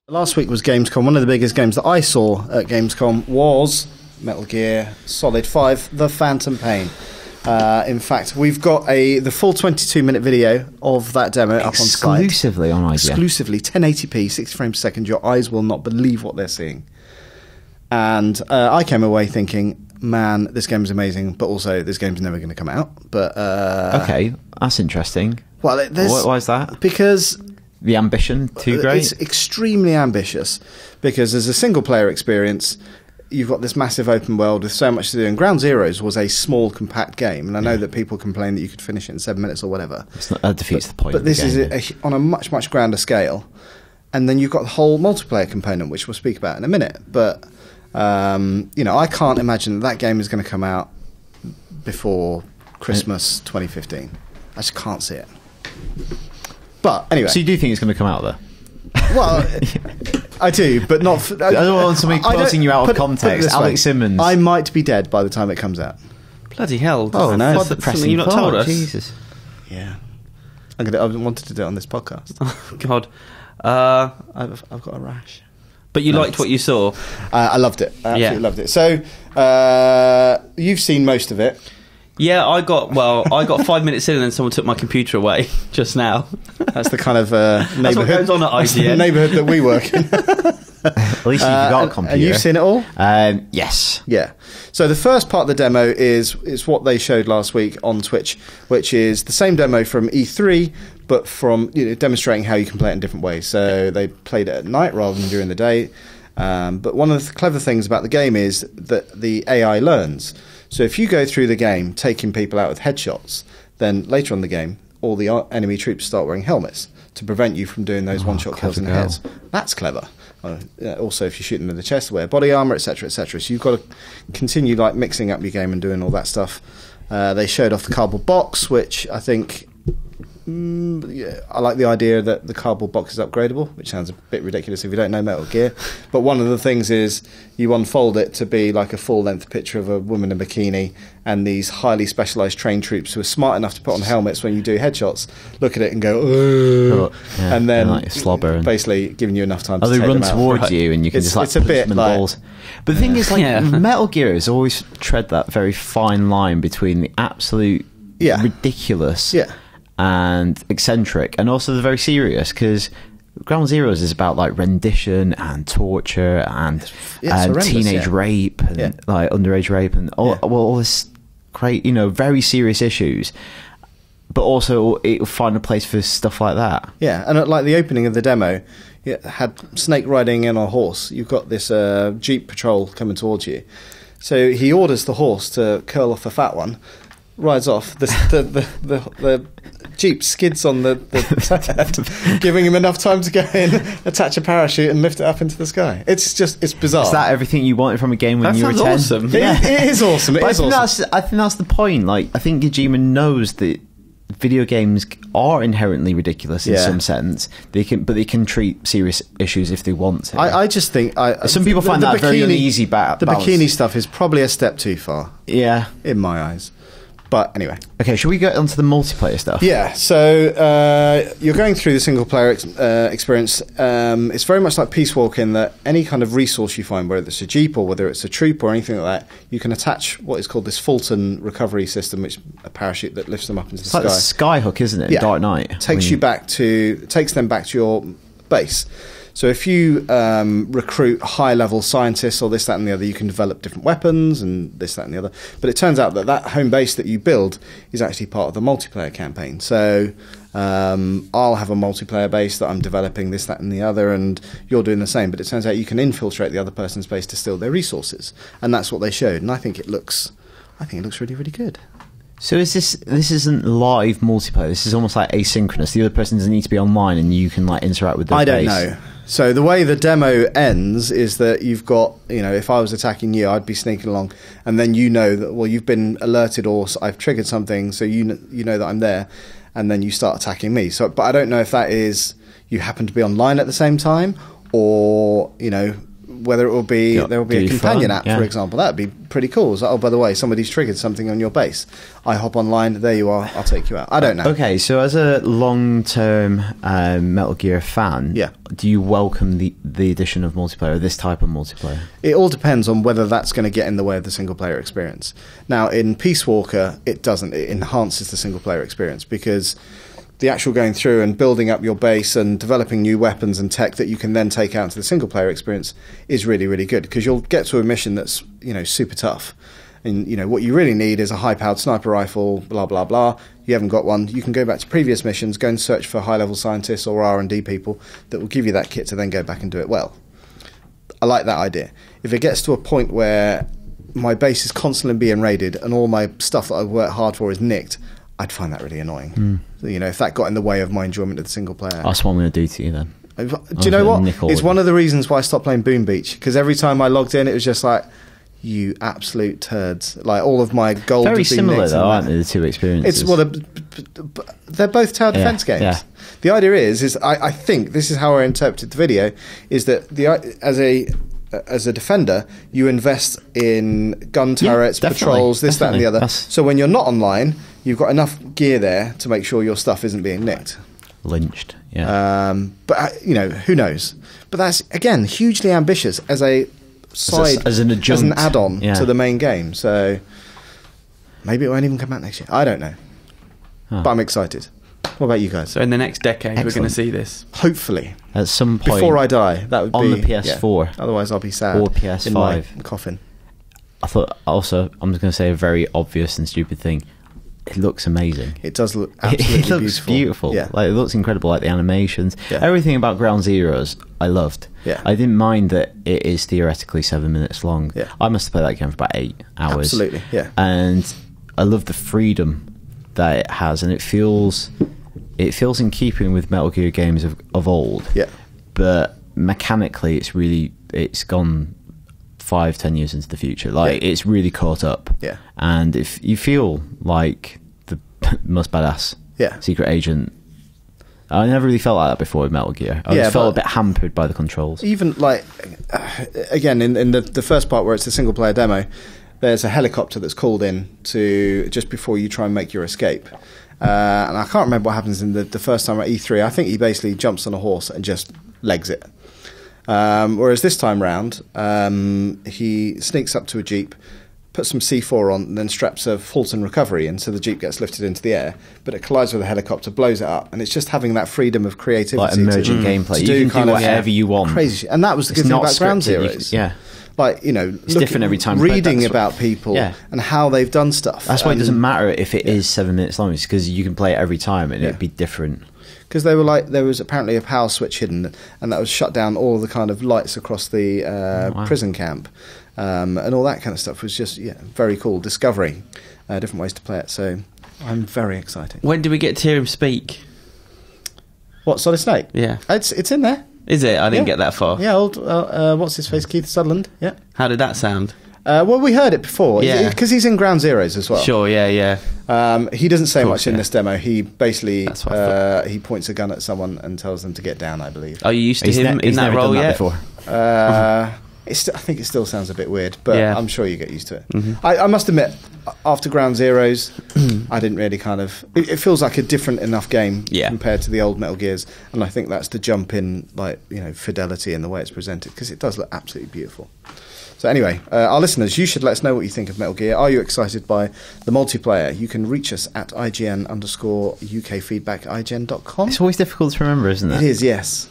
Last week was Gamescom. One of the biggest games that I saw at Gamescom was Metal Gear Solid 5, The Phantom Pain. In fact, we've got the full 22-minute video of that demo up on site. Exclusively on IGN. Exclusively, 1080p, 60 frames per second. Your eyes will not believe what they're seeing. And I came away thinking, man, this game is amazing, but also this game's never going to come out. But okay, that's interesting. Well, why is that? Because the ambition too great? It's extremely ambitious because as a single-player experience, you've got this massive open world with so much to do. And Ground Zeroes was a small, compact game. And I know that people complain that you could finish it in 7 minutes or whatever. That defeats the point But of the this game, is on a much, much grander scale. And then you've got the whole multiplayer component, which we'll speak about in a minute. But, I can't imagine that game is going to come out before Christmas 2015. I just can't see it. But anyway. So you do think it's going to come out there? Well, I do, but not. I don't want somebody quoting you out of context. Alex Simmons. I might be dead by the time it comes out. Bloody hell! Oh, no. That's something you've not told us. Jesus. Yeah, I wanted to do it on this podcast. Oh, God, I've got a rash. But you liked what you saw. I loved it. I absolutely loved it. So you've seen most of it. Yeah, I got 5 minutes in and then someone took my computer away just now. That's the kind of neighbourhood. That's what goes on at IGN. Neighbourhood that we work in. At least you've got a computer. And you've seen it all? Yes. Yeah. So the first part of the demo is what they showed last week on Twitch, which is the same demo from E3, but from demonstrating how you can play it in different ways. So they played it at night rather than during the day. But one of the clever things about the game is that the AI learns. So if you go through the game taking people out with headshots, then later on in the game, all the enemy troops start wearing helmets to prevent you from doing those one-shot kills in the heads. That's clever. Also, if you shoot them in the chest, wear body armour, etc., etc. So you've got to continue mixing up your game and doing all that stuff. They showed off the cardboard box, which I think... I like the idea that the cardboard box is upgradable, which sounds a bit ridiculous if you don't know Metal Gear. But one of the things is you unfold it to be like a full-length picture of a woman in a bikini, and these highly specialised trained troops who are smart enough to put on helmets when you do headshots look at it and go, oh, yeah, and then like slobber and basically giving you enough time to take they run them out. towards you and you can just like punch them in the balls. But the thing is, Metal Gear has always tread that very fine line between the absolute ridiculous and eccentric, and also the very serious, because Ground Zeroes is about like rendition and torture and teenage rape and like underage rape and all this great, very serious issues. But also it will find a place for stuff like that. Yeah, and at like the opening of the demo, it had Snake riding in a horse. You've got this Jeep patrol coming towards you. So he orders the horse to curl off the fat one, rides off. The Jeep skids on the turd, giving him enough time to go in, attach a parachute, and lift it up into the sky. It's bizarre. Is that everything you wanted from a game when you were 10? Awesome. It is awesome. I think that's the point. Like, I think Kojima knows that video games are inherently ridiculous in some sense. They can treat serious issues if they want to. I just think some people find that very uneasy. The bikini stuff is probably a step too far. Yeah, in my eyes. But anyway. Okay, shall we get onto the multiplayer stuff? Yeah, so you're going through the single-player experience. It's very much like Peace Walk in that any kind of resource you find, whether it's a Jeep or whether it's a troop or anything like that, you can attach what is called this Fulton recovery system, which is a parachute that lifts them up into the sky. It's like the Skyhook, isn't it? Yeah. Dark Knight. Takes them back to your base. So if you recruit high-level scientists or this, that, and the other, you can develop different weapons and this, that, and the other. But it turns out that home base that you build is actually part of the multiplayer campaign. So I'll have a multiplayer base that I'm developing this, that, and the other, and you're doing the same. But it turns out you can infiltrate the other person's base to steal their resources, and that's what they showed. And I think it looks really, really good. So this isn't live multiplayer. This is almost like asynchronous. The other person doesn't need to be online, and you can like interact with their base. I don't know. So the way the demo ends is that you've got, if I was attacking you, I'd be sneaking along, and then that you've been alerted or I've triggered something, so you know that I'm there, and then you start attacking me. So, but I don't know if that is you happen to be online at the same time, or whether it will be there will be a companion app, for example. That would be pretty cool. So, oh, by the way, somebody's triggered something on your base. I hop online. There you are. I'll take you out. I don't know. Okay, so as a long-term Metal Gear fan, do you welcome the addition of multiplayer, this type of multiplayer? It all depends on whether that's going to get in the way of the single-player experience. Now, in Peace Walker, it doesn't. It enhances the single-player experience because the actual going through and building up your base and developing new weapons and tech that you can then take out into the single-player experience is really, really good, because you'll get to a mission that's, super tough. And, what you really need is a high-powered sniper rifle, blah, blah, blah. You haven't got one. You can go back to previous missions, go and search for high-level scientists or R&D people that will give you that kit to then go back and do it well. I like that idea. If it gets to a point where my base is constantly being raided and all my stuff that I worked hard for is nicked, I'd find that really annoying. So, if that got in the way of my enjoyment of the single player. That's what I'm going to do to you then. Do you know what? It's one of the reasons why I stopped playing Boom Beach, because every time I logged in, it was just like, you absolute turds. Like, all of my gold... Very similar, though, aren't they, the two experiences? They're both tower defense games. Yeah. The idea is I think, this is how I interpreted the video, is that as a defender, you invest in gun turrets, patrols, this, that, and the other. So when you're not online, you've got enough gear there to make sure your stuff isn't being nicked. Lynched, yeah. But, who knows? But that's, again, hugely ambitious as a side, as an add-on to the main game. So maybe it won't even come out next year. I don't know. But I'm excited. What about you guys? So in the next decade, we're going to see this. Hopefully. At some point. Before I die. That would on be... the PS4. Yeah. Otherwise, I'll be sad. Or PS5. In my coffin. I thought, also, I'm just going to say a very obvious and stupid thing. It looks amazing. It does look absolutely beautiful. Yeah. Like, it looks incredible, like the animations. Yeah. Everything about Ground Zeroes, I loved. Yeah. I didn't mind that it is theoretically 7 minutes long. Yeah. I must have played that game for about 8 hours. Absolutely, yeah. And I love the freedom that it has, and it feels in keeping with Metal Gear games of old. Yeah. But mechanically, it's gone 5-10 years into the future. Like, it's really caught up. Yeah. And if you feel like the most badass secret agent, I never really felt like that before with Metal Gear. I just felt a bit hampered by the controls. Even like, again, in the first part where it's a single player demo, there's a helicopter that's called in to just before you try and make your escape. And I can't remember what happens in the first time at E3. I think he basically jumps on a horse and just legs it. Whereas this time round, he sneaks up to a Jeep, puts some C4 on, and then straps a Fulton recovery in, so the Jeep gets lifted into the air, but it collides with a helicopter, blows it up, and it's just having that freedom of creativity. Like emergent gameplay. You can do whatever you want. Crazy shit. And that was the good thing about Ground Zeroes. Like, it's different every time. Reading about people and how they've done stuff. That's why it doesn't matter if it is 7 minutes long. It's because you can play it every time and it'd be different. Because they were like, there was apparently a power switch hidden, and that was shut down all the kind of lights across the prison camp, and all that kind of stuff was just very cool. Discovering different ways to play it. So I'm very excited. When do we get to hear him speak? What, Solid Snake? Yeah, it's in there. Is it? I didn't get that far. Yeah, old what's his face, Keith Sutherland. Yeah. How did that sound? Well, we heard it before. Yeah, because he's in Ground Zeroes as well. Sure. Yeah. He doesn't say much in this demo. He basically he points a gun at someone and tells them to get down, I believe. Are you used to him in that role yet? Before. I think it still sounds a bit weird, but I'm sure you get used to it. Mm-hmm. I must admit, after Ground Zeroes, I didn't really kind of... It feels like a different enough game compared to the old Metal Gears, and I think that's the jump in, like, fidelity in the way it's presented, because it does look absolutely beautiful. So anyway, our listeners, you should let us know what you think of Metal Gear. Are you excited by the multiplayer? You can reach us at IGN_UK feedback, IGN.com. It's always difficult to remember, isn't it? It is, yes.